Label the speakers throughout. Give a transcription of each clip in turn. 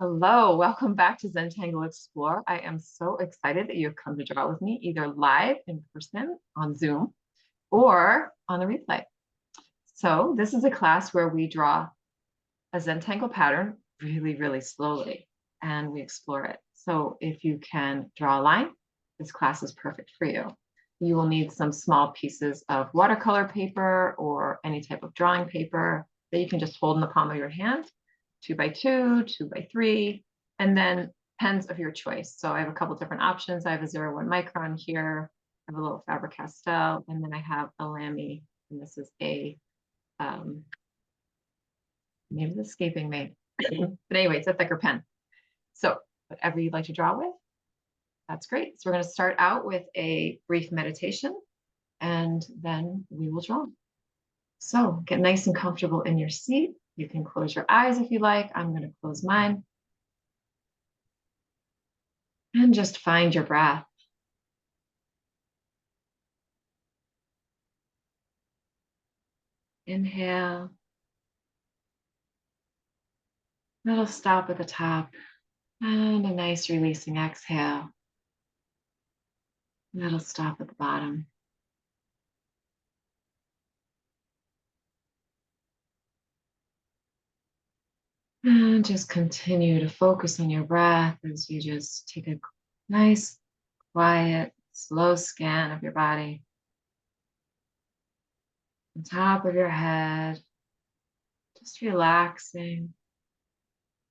Speaker 1: Hello, welcome back to Zentangle Explore. I am so excited that you've come to draw with me, either live in person on Zoom or on the replay. So this is a class where we draw a Zentangle pattern really, really slowly, and we explore it. So if you can draw a line, this class is perfect for you. You will need some small pieces of watercolor paper or any type of drawing paper that you can just hold in the palm of your hand, 2x2, 2x3, and then pens of your choice. So I have a couple different options. I have a 01 Micron here. I have a little Faber-Castell, and then I have a Lamy, and this is a name is escaping me. But anyway, it's a thicker pen. So whatever you'd like to draw with, that's great. So we're going to start out with a brief meditation, and then we will draw. So get nice and comfortable in your seat. You can close your eyes if you like. I'm going to close mine. And just find your breath. Inhale. Little stop at the top. And a nice releasing exhale. Little stop at the bottom. And just continue to focus on your breath as you just take a nice, quiet, slow scan of your body. On top of your head, just relaxing,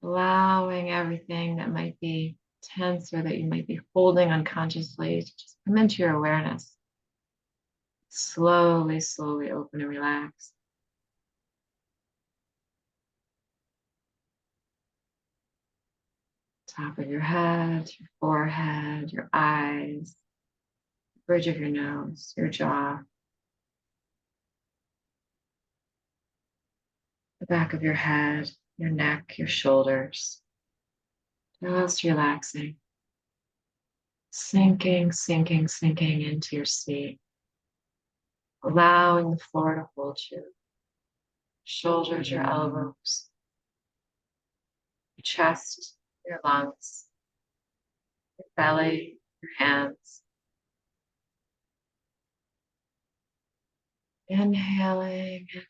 Speaker 1: allowing everything that might be tense or that you might be holding unconsciously to just come into your awareness. Slowly, slowly open and relax. Top of your head, your forehead, your eyes, bridge of your nose, your jaw, the back of your head, your neck, your shoulders. Just relaxing. Sinking, sinking, sinking into your seat. Allowing the floor to hold you. Shoulders, your elbows, your chest, your lungs, your belly, your hands. Inhaling and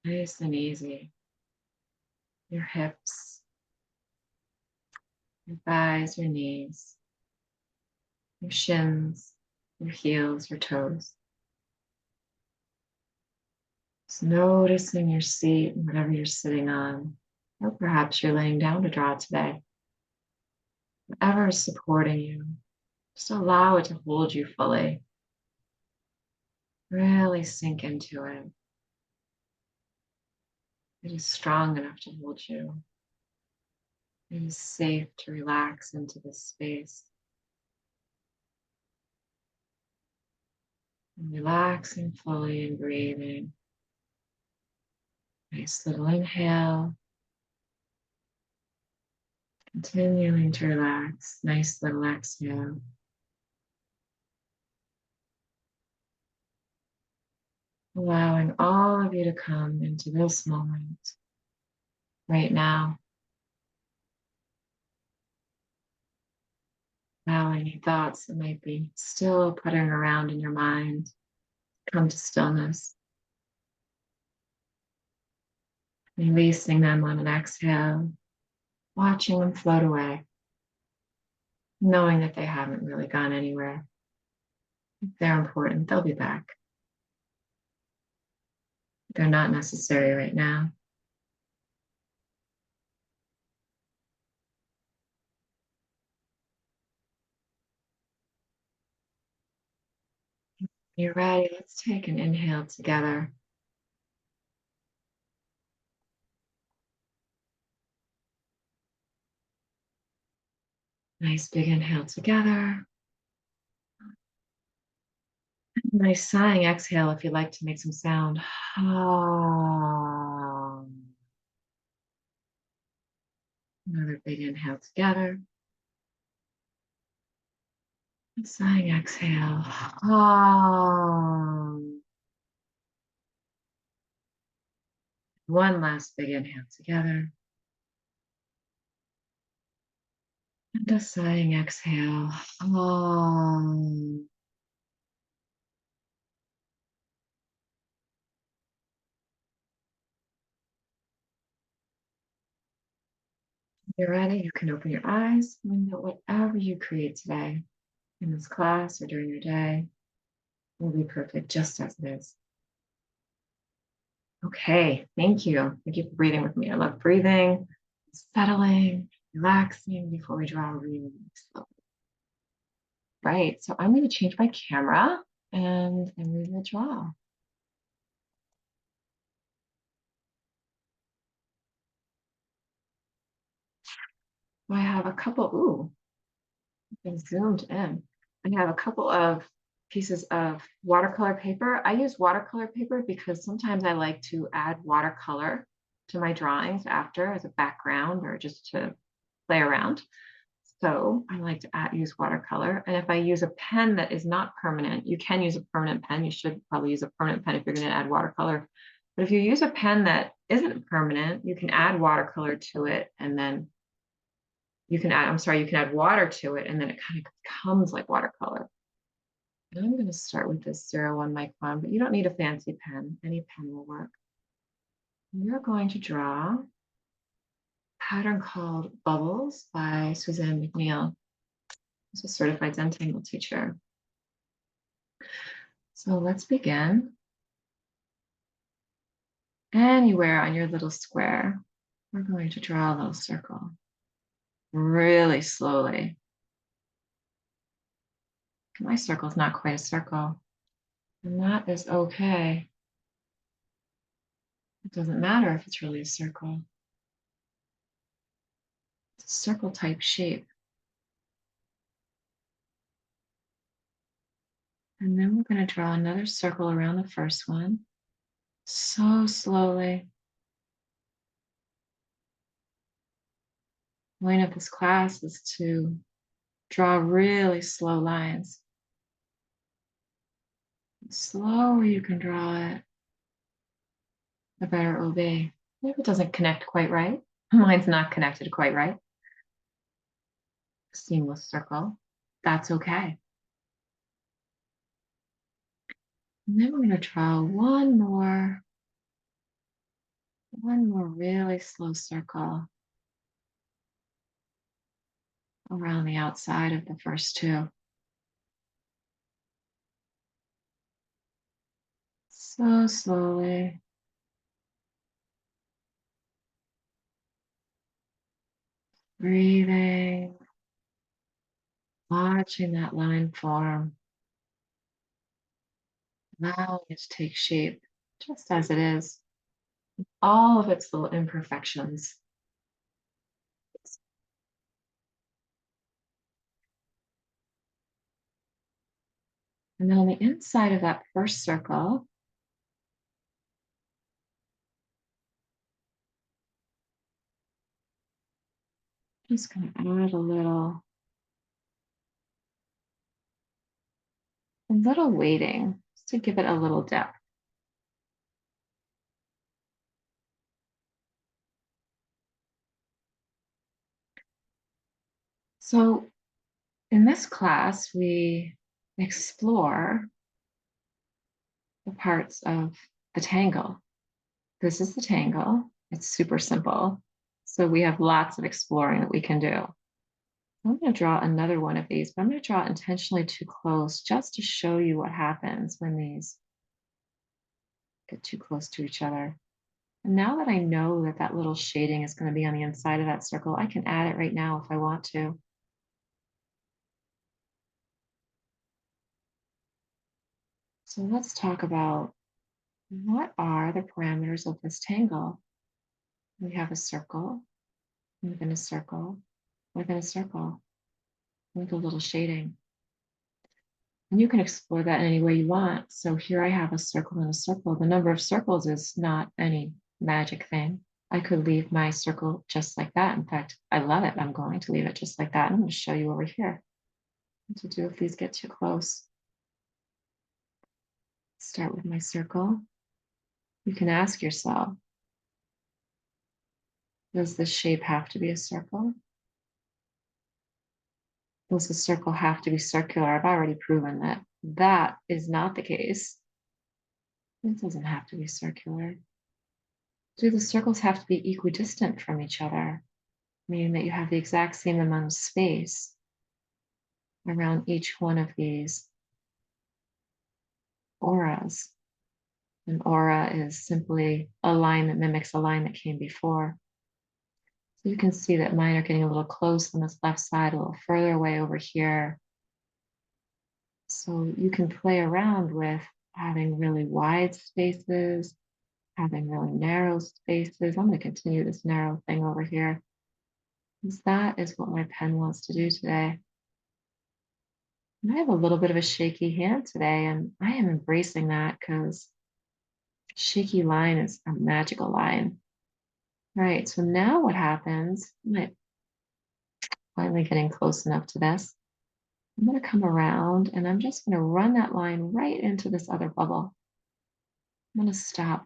Speaker 1: exhaling. Nice and easy. Your hips, your thighs, your knees, your shins, your heels, your toes. Just noticing your seat and whatever you're sitting on, or perhaps you're laying down to draw today. Whatever is supporting you, just allow it to hold you fully. Really sink into it. It is strong enough to hold you. It is safe to relax into this space. And relaxing fully and breathing. Nice little inhale. Continuing to relax. Nice little exhale. Allowing all of you to come into this moment right now. Allowing any thoughts that might be still puttering around in your mind come to stillness. Releasing them on an exhale, watching them float away, knowing that they haven't really gone anywhere. If they're important, they'll be back. They're not necessary right now. You're ready. Let's take an inhale together. Nice big inhale together. Nice sighing exhale if you'd like to make some sound. Another big inhale together. And sighing exhale. One last big inhale together. And a sighing exhale. You're ready, you can open your eyes and know whatever you create today in this class or during your day will be perfect just as it is. Okay, thank you. Thank you for breathing with me. I love breathing, settling, relaxing before we draw really slowly. Right, so I'm going to change my camera and we will draw. I have a couple, been zoomed in. I have a couple of pieces of watercolor paper. I use watercolor paper because sometimes I like to add watercolor to my drawings after as a background or just to play around. So I like to use watercolor. And if I use a pen that is not permanent, you can use a permanent pen. You should probably use a permanent pen if you're going to add watercolor. But if you use a pen that isn't permanent, you can add watercolor to it and then you can add water to it and then it kind of becomes like watercolor. And I'm going to start with this 01 Micron, but you don't need a fancy pen. Any pen will work. You're going to draw a pattern called Bubbles by Suzanne McNeill. She's a certified Zentangle teacher. So let's begin. Anywhere on your little square, we're going to draw a little circle really slowly. My circle is not quite a circle, and that is okay. It doesn't matter if it's really a circle. It's a circle type shape. And then we're going to draw another circle around the first one, so slowly. The point of this class is to draw really slow lines. The slower you can draw it, the better it will be. If it doesn't connect quite right, mine's not connected quite right. Seamless circle, that's okay. And then we're going to draw one more really slow circle around the outside of the first two. So slowly. Breathing, watching that line form, allowing it to take shape just as it is, all of its little imperfections. And then on the inside of that first circle, just going to add a little weighting just to give it a little depth. So in this class, we explore the parts of the tangle. This is the tangle. It's super simple. So we have lots of exploring that we can do. I'm going to draw another one of these, but I'm going to draw it intentionally too close just to show you what happens when these get too close to each other. And now that I know that that little shading is going to be on the inside of that circle, I can add it right now if I want to. So let's talk about what are the parameters of this tangle. We have a circle, within a circle, within a circle, with a little shading. And you can explore that in any way you want. So here I have a circle and a circle. The number of circles is not any magic thing. I could leave my circle just like that. In fact, I love it. I'm going to leave it just like that. I'm going to show you over here what to do if these get too close. Start with my circle. You can ask yourself, Does the shape have to be a circle? Does the circle have to be circular? I've already proven that that is not the case. It doesn't have to be circular. Do the circles have to be equidistant from each other, meaning that you have the exact same amount of space around each one of these auras? An aura is simply a line that mimics a line that came before. So you can see that mine are getting a little close on this left side, a little further away over here. So you can play around with having really wide spaces, having really narrow spaces. I'm going to continue this narrow thing over here, because that is what my pen wants to do today. And I have a little bit of a shaky hand today, and I am embracing that because shaky line is a magical line. All right, so now what happens, I'm finally getting close enough to this. I'm going to come around and I'm just going to run that line right into this other bubble. I'm going to stop.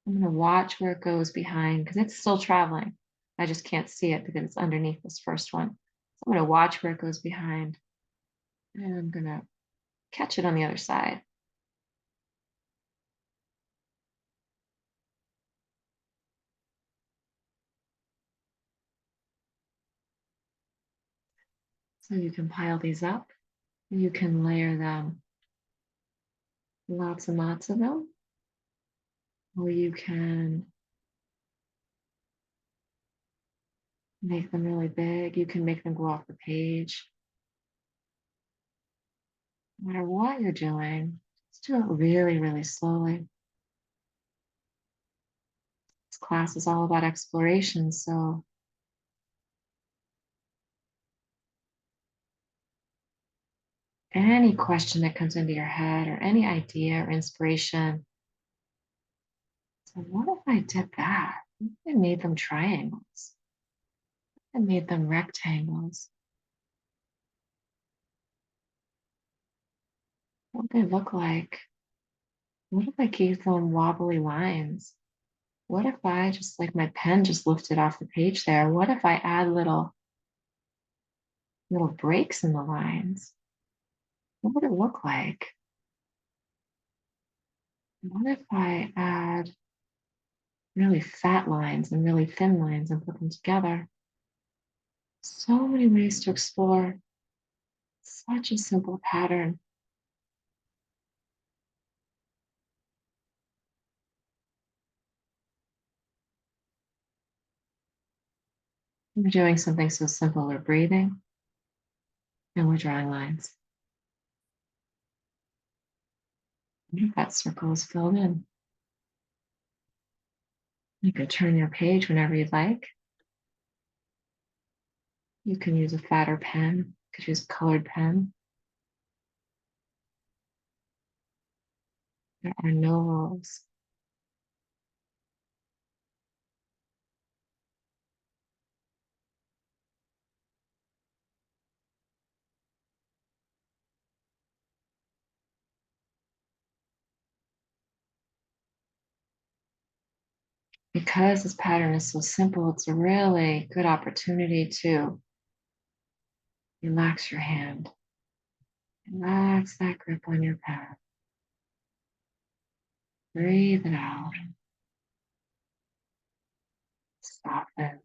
Speaker 1: I'm going to watch where it goes behind because it's still traveling. I just can't see it because it's underneath this first one. So I'm going to watch where it goes behind and I'm going to catch it on the other side. So you can pile these up. You can layer them, lots and lots of them, or you can make them really big. You can make them go off the page. No matter what you're doing, just do it really, really slowly. This class is all about exploration, so any question that comes into your head or any idea or inspiration, so what if I did that? What if I made them triangles? I made them rectangles. What would they look like? What if I gave them wobbly lines? What if I just like my pen just lifted off the page there? What if I add little breaks in the lines? What would it look like? What if I add really fat lines and really thin lines and put them together? So many ways to explore such a simple pattern. We're doing something so simple. We're breathing and we're drawing lines. And that circle is filled in. You could turn your page whenever you'd like. You can use a fatter pen. You could use a colored pen. There are no rules. Because this pattern is so simple, it's a really good opportunity to relax your hand. Relax that grip on your pen. Breathe it out. Soften.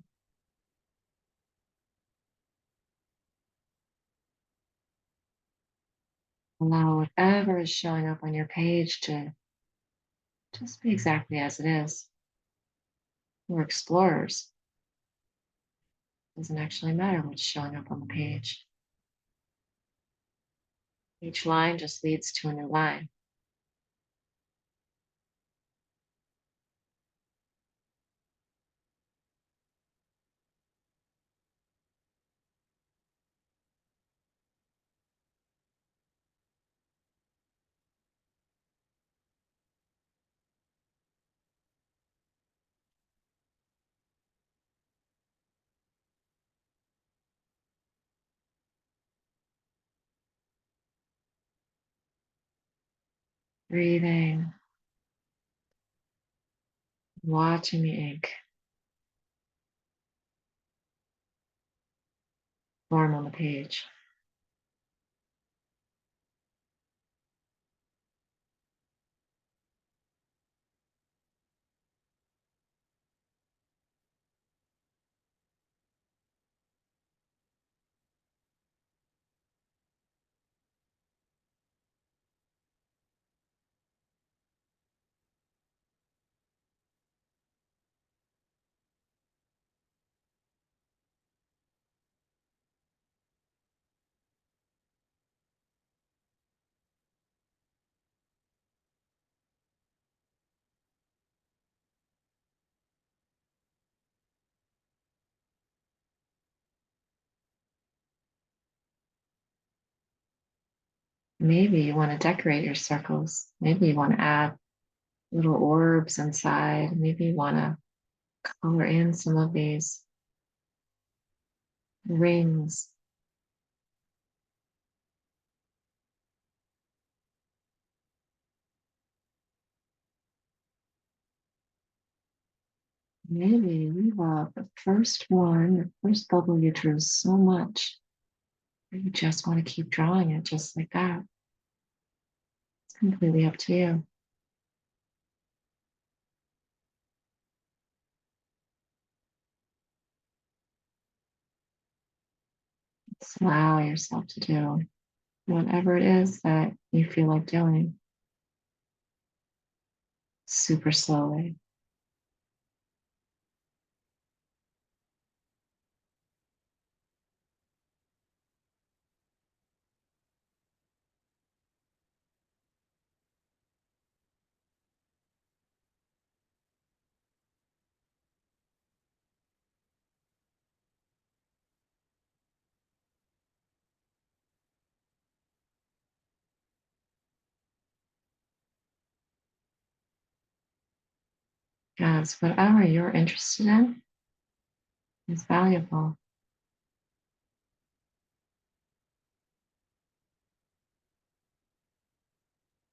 Speaker 1: Allow whatever is showing up on your page to just be exactly as it is. We're explorers. It doesn't actually matter what's showing up on the page. Each line just leads to a new line. Breathing, watching the ink. form on the page. Maybe you want to decorate your circles. Maybe you want to add little orbs inside. Maybe you want to color in some of these rings. Maybe you love the first one, the first bubble you drew so much that you just want to keep drawing it just like that. It's completely up to you. Just allow yourself to do whatever it is that you feel like doing super slowly. Because whatever you're interested in is valuable.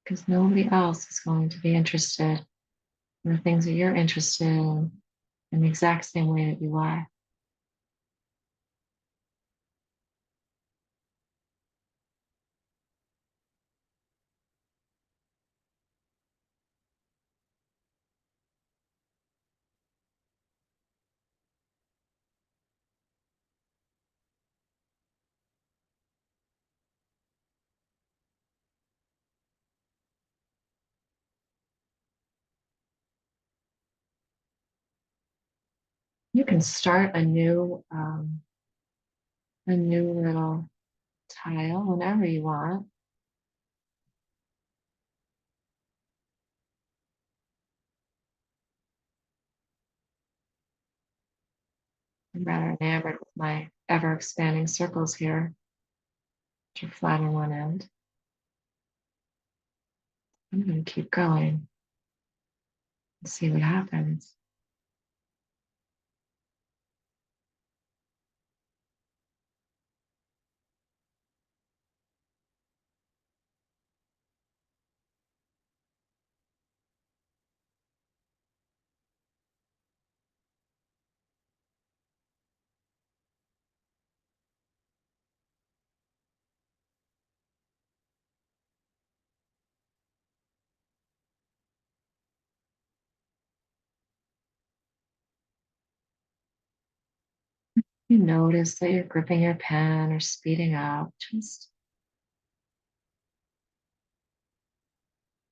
Speaker 1: Because nobody else is going to be interested in the things that you're interested in the exact same way that you are. You can start a new little tile whenever you want. I'm rather enamored with my ever expanding circles here, which are flat on one end. I'm going to keep going and see what happens. You notice that you're gripping your pen or speeding up. Just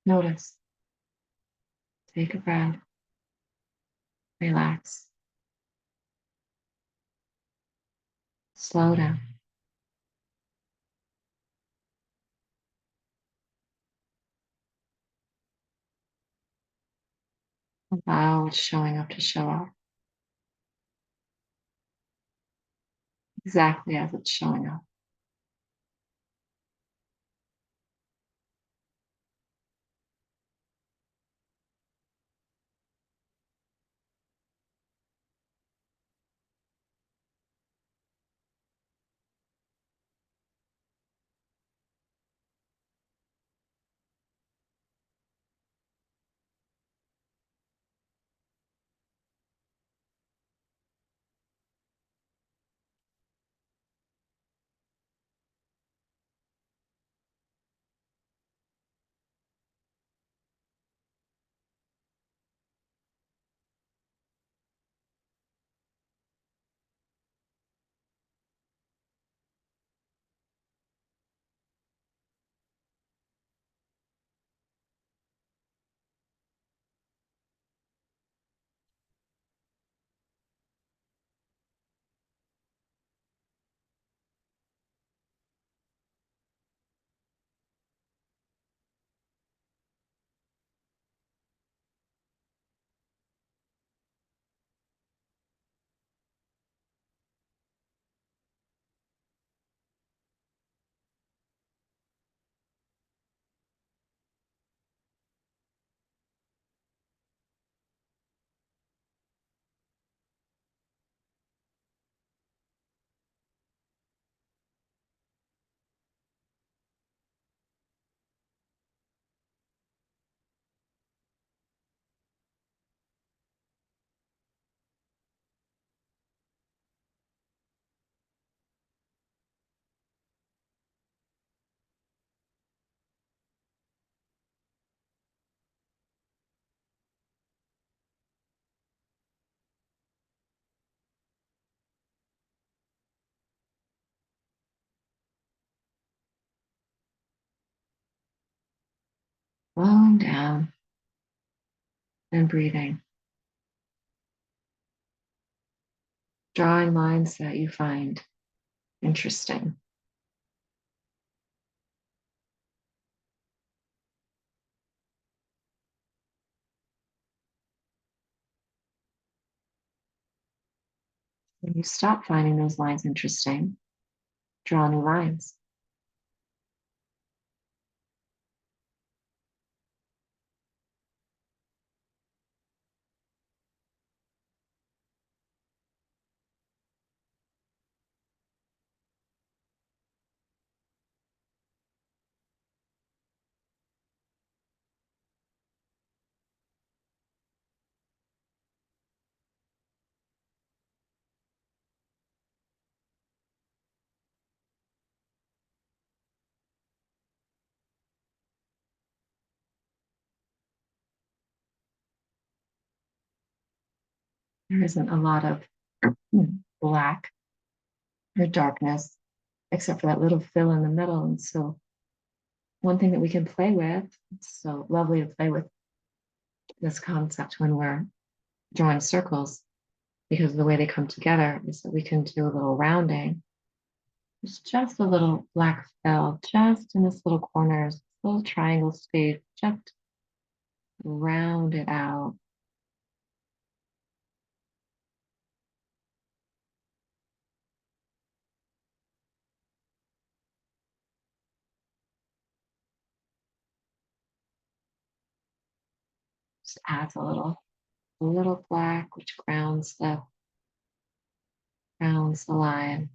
Speaker 1: notice. Take a breath. Relax. Slow down. Allow what's showing up to show up exactly as it's showing up. slowing down and breathing, drawing lines that you find interesting. When you stop finding those lines interesting, draw new lines. There isn't a lot of black or darkness, except for that little fill in the middle. And so one thing that we can play with, it's so lovely to play with this concept when we're drawing circles, because of the way they come together, is that we can do a little rounding. There's just a little black fill, just in this little corners, little triangle space, just round it out. Just adds a little black, which grounds the line.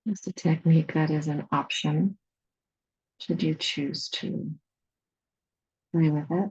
Speaker 1: It's a technique that is an option, should you choose to play with it.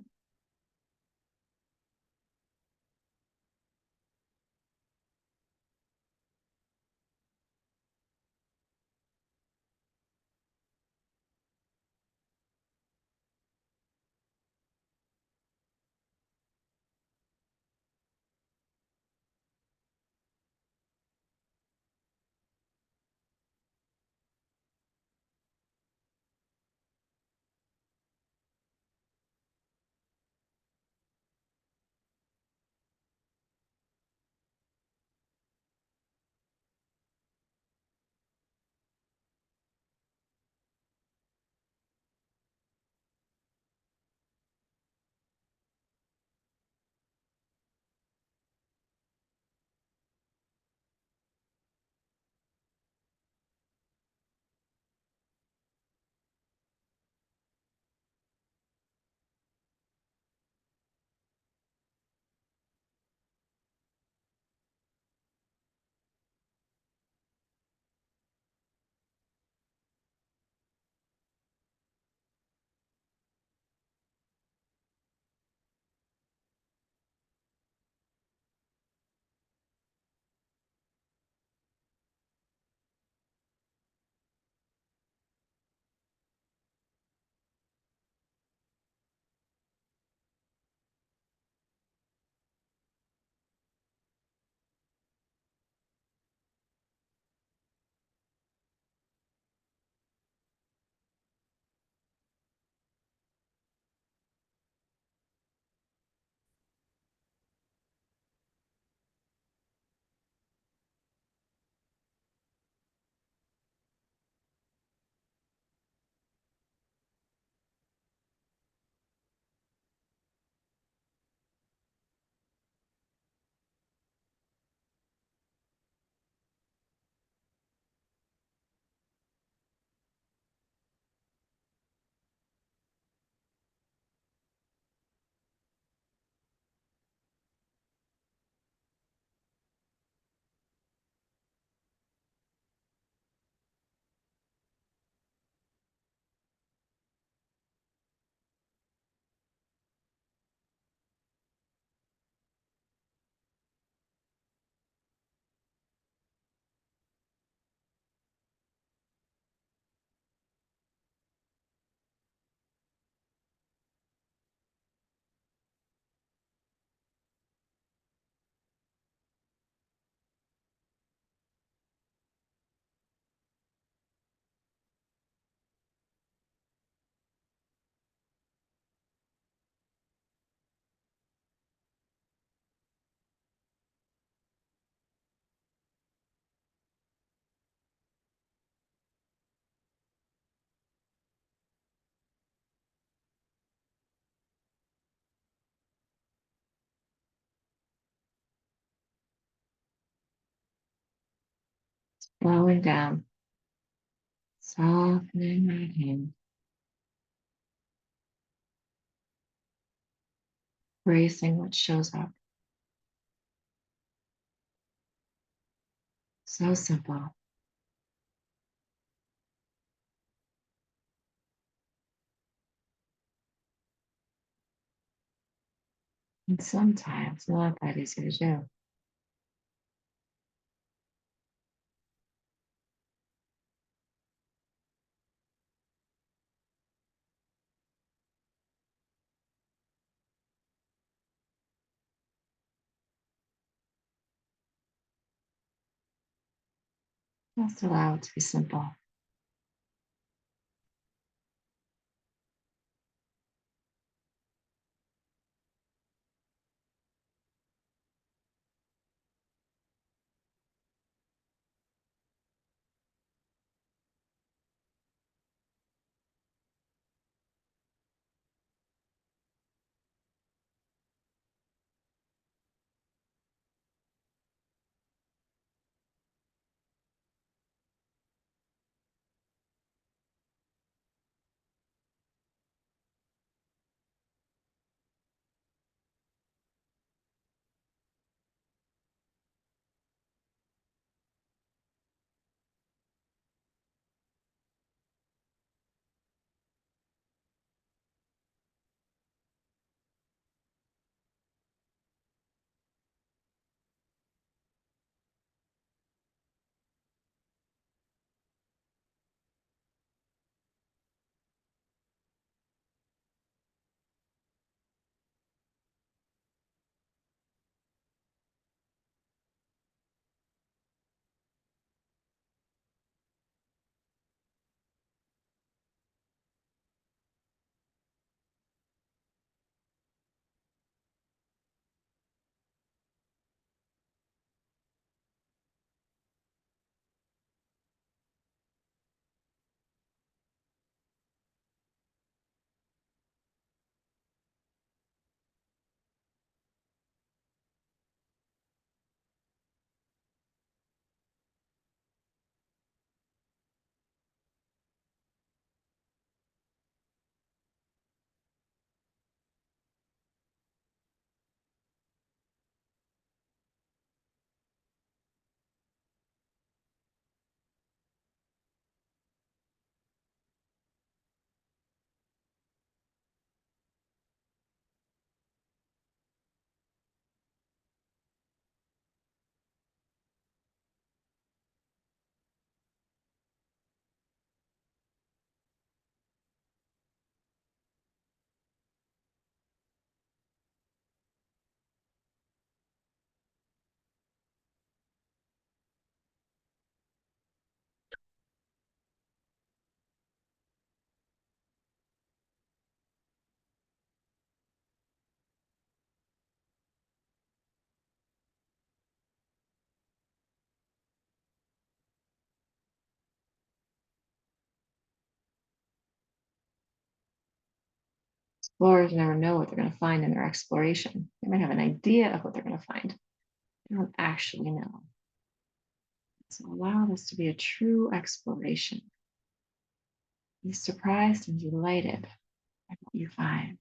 Speaker 1: Slowing down, softening my hand, bracing what shows up. So simple. And sometimes not that easy to do. Just allow it to be simple. Explorers never know what they're going to find in their exploration. They might have an idea of what they're going to find. They don't actually know. So allow this to be a true exploration. Be surprised and delighted by what you find.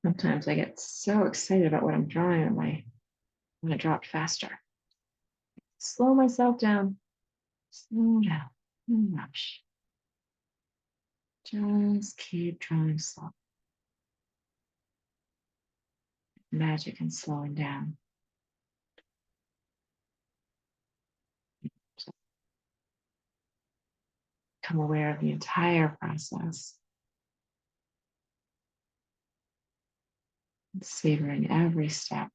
Speaker 1: Sometimes I get so excited about what I'm drawing, I want to draw it faster. Slow myself down. Slow down. No rush. Just keep drawing slow. Magic in slowing down. So become aware of the entire process. Savoring every step.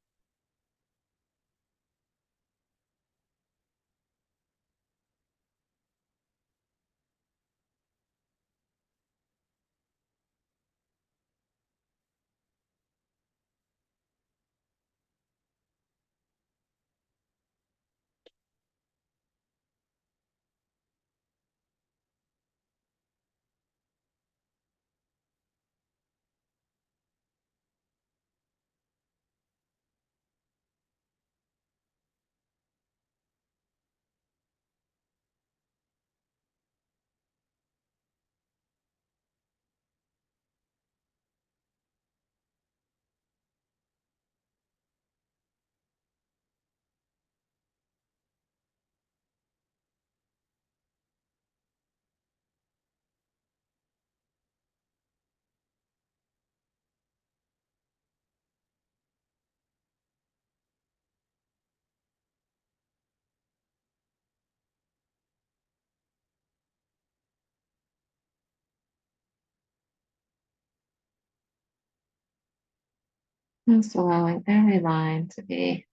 Speaker 1: Just allowing every line to be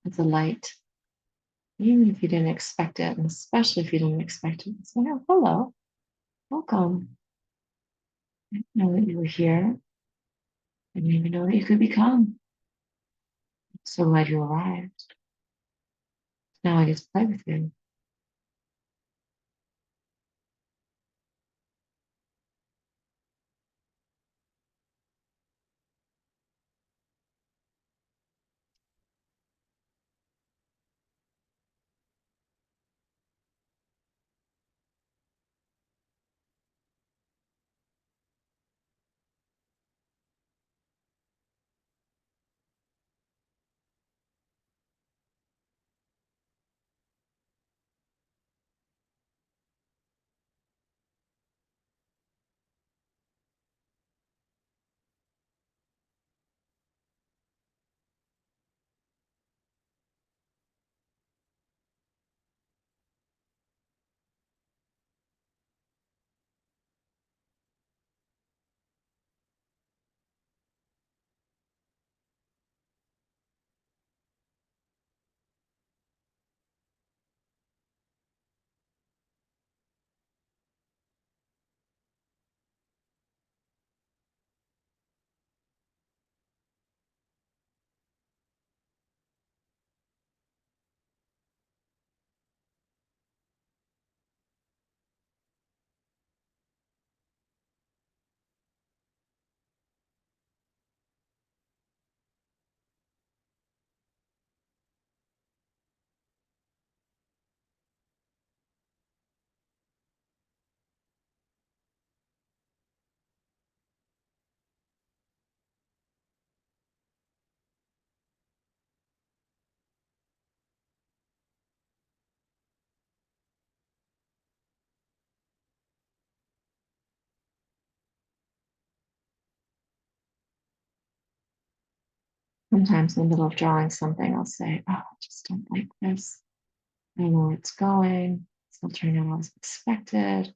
Speaker 1: with the light, even if you didn't expect it, and especially if you didn't expect it. So, yeah, hello, welcome. I didn't know that you were here. I didn't even know that you could become. So glad you arrived. Now I get to play with you. Sometimes in the middle of drawing something, I'll say, oh, I just don't like this. I don't know where it's going. It's not turning out as expected.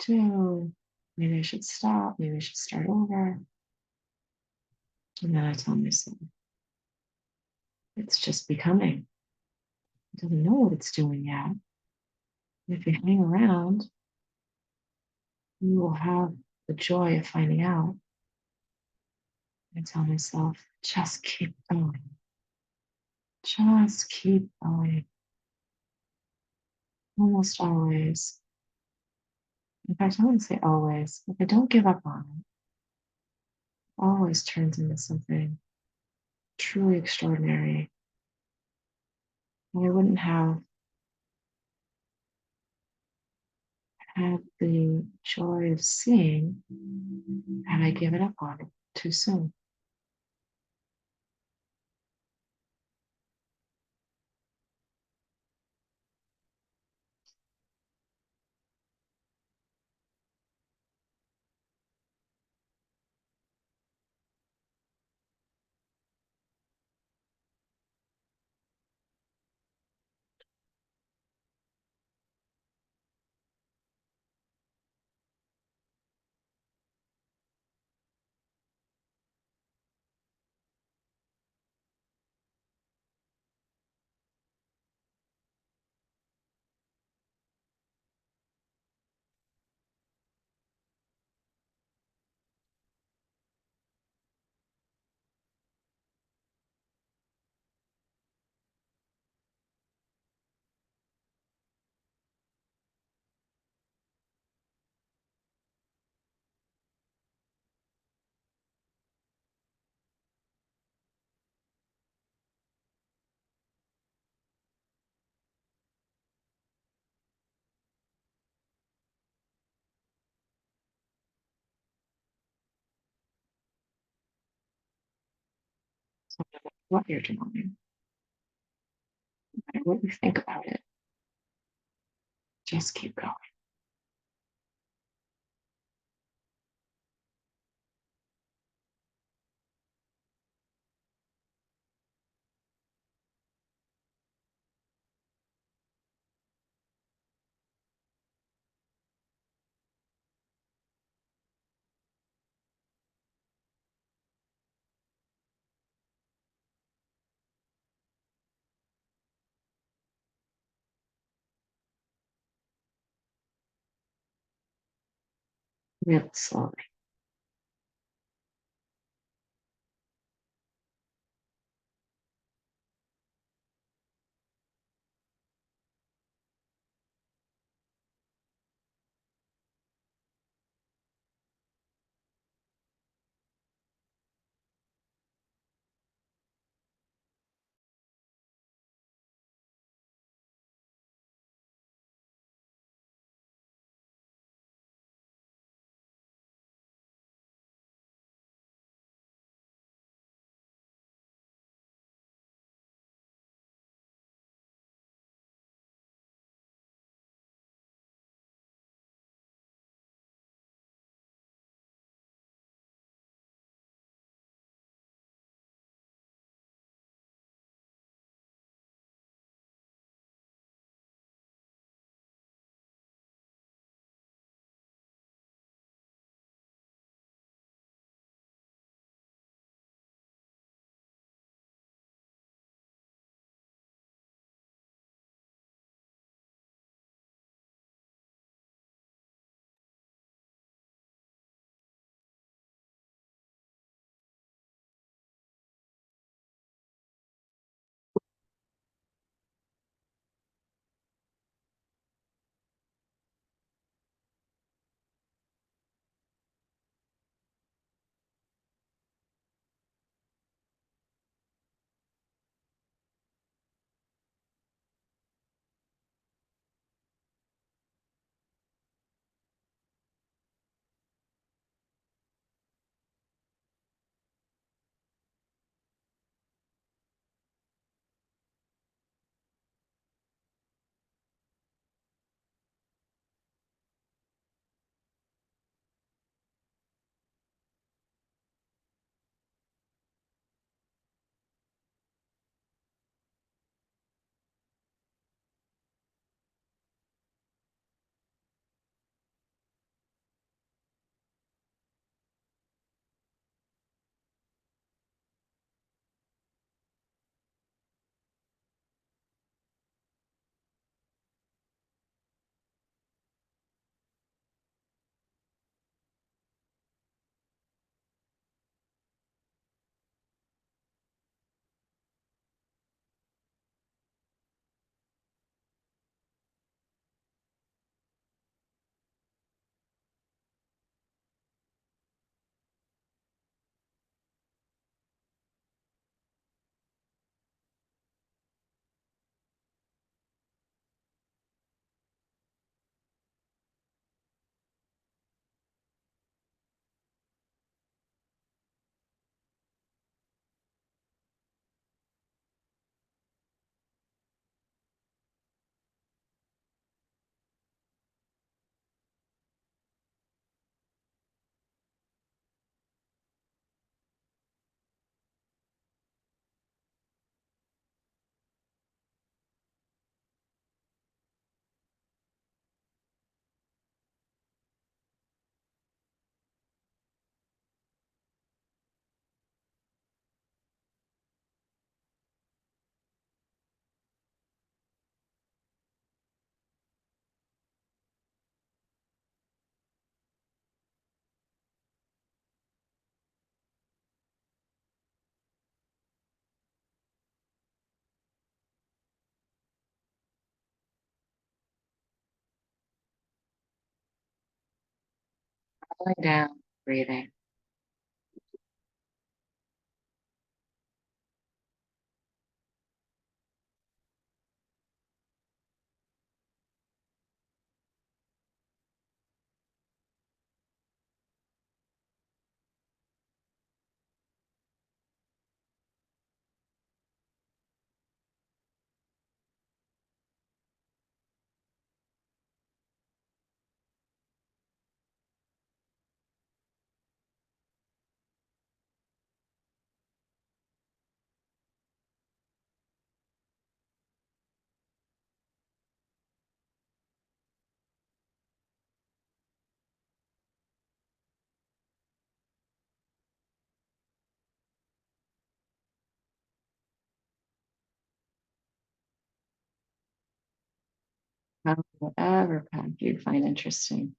Speaker 1: Do. Maybe I should stop. Maybe I should start over. And then I tell myself, it's just becoming. It doesn't know what it's doing yet. And if you hang around, you will have the joy of finding out. I tell myself, just keep going. Just keep going. Almost always. In fact, I wouldn't say always, if I don't give up on it, it always turns into something truly extraordinary. And I wouldn't have have the joy of seeing, have I given up on it too soon? So no matter what you're doing, no matter what you think about it, just keep going. Real slowly. Slowing down, breathing. Follow whatever path you find interesting.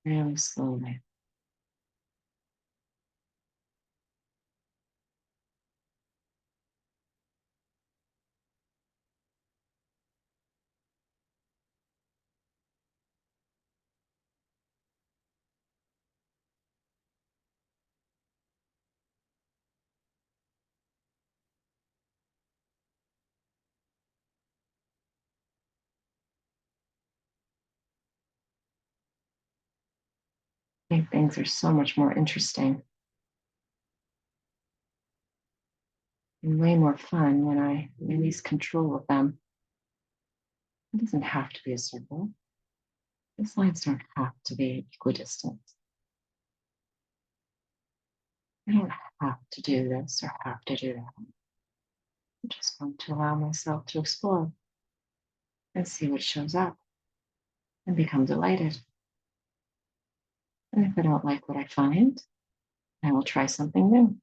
Speaker 1: Really slowly. I think things are so much more interesting and way more fun when I release control of them. It doesn't have to be a circle. These lines don't have to be equidistant. I don't have to do this or have to do that. I just want to allow myself to explore and see what shows up and become delighted. And if I don't like what I find, I will try something new.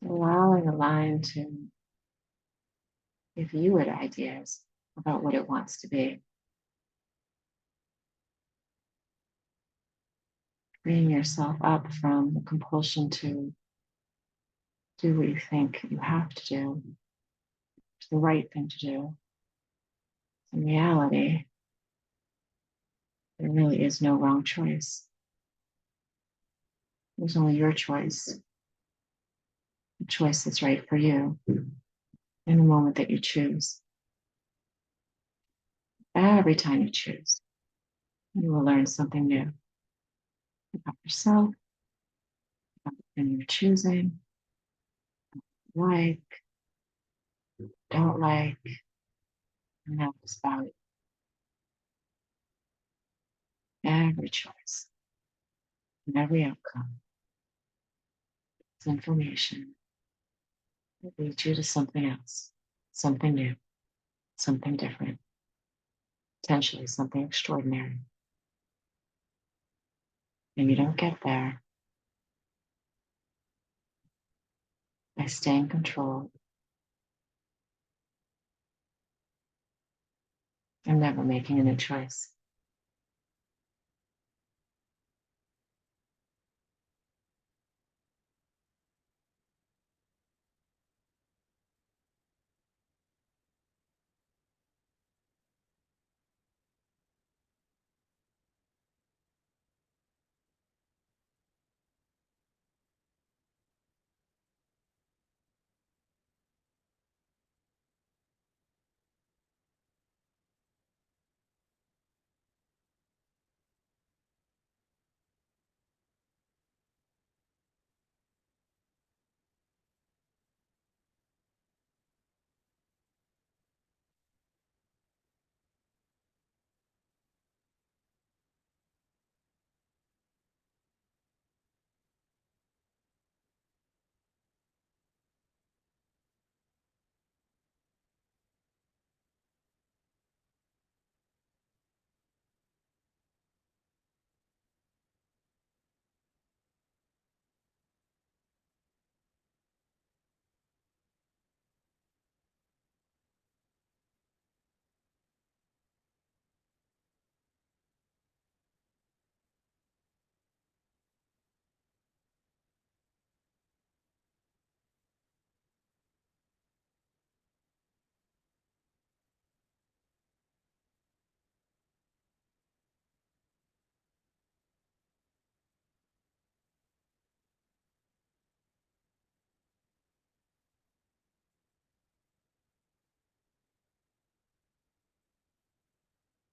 Speaker 1: Allowing the line to give you it ideas about what it wants to be. Freeing yourself up from the compulsion to do what you think you have to do, the right thing to do. In reality, there really is no wrong choice. There's only your choice, the choice that's right for you in the moment that you choose. Every time you choose, you will learn something new about yourself, about the thing you're choosing, like, don't like, and that's about it. Every choice and every outcome is information that leads you to something else, something new, something different, potentially something extraordinary. And you don't get there by staying in control and never making a new choice.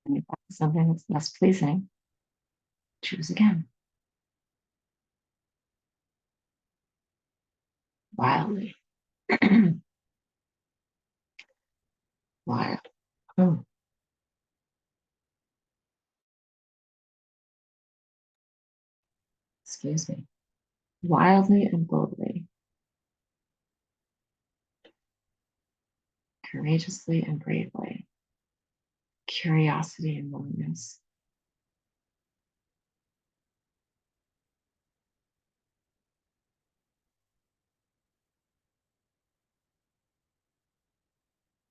Speaker 1: And if that's something that's less pleasing, choose again. Wildly. Wild. Oh, excuse me. Wildly and boldly. Courageously and bravely. Curiosity and willingness.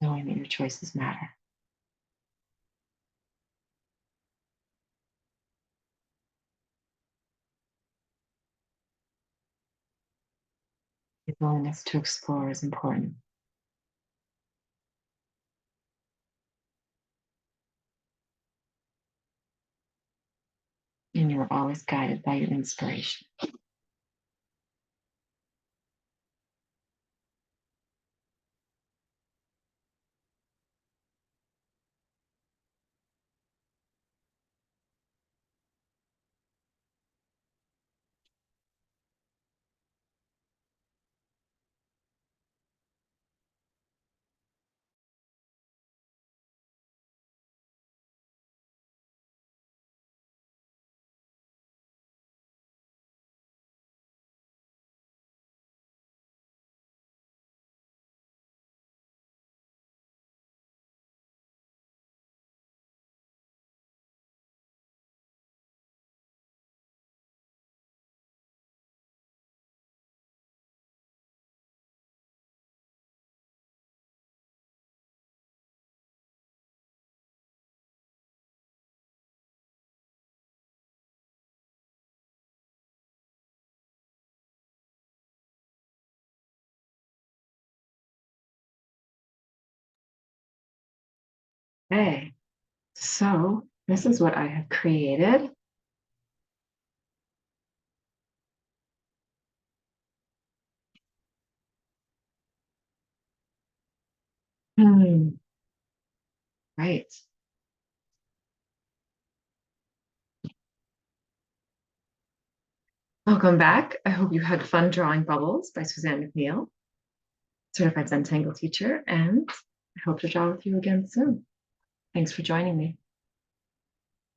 Speaker 1: Knowing that your choices matter. Your willingness to explore is important. And you are always guided by your inspiration. Okay, so this is what I have created. Right. Welcome back. I hope you had fun drawing bubbles by Suzanne McNeill, certified Zentangle teacher, and I hope to draw with you again soon. Thanks for joining me.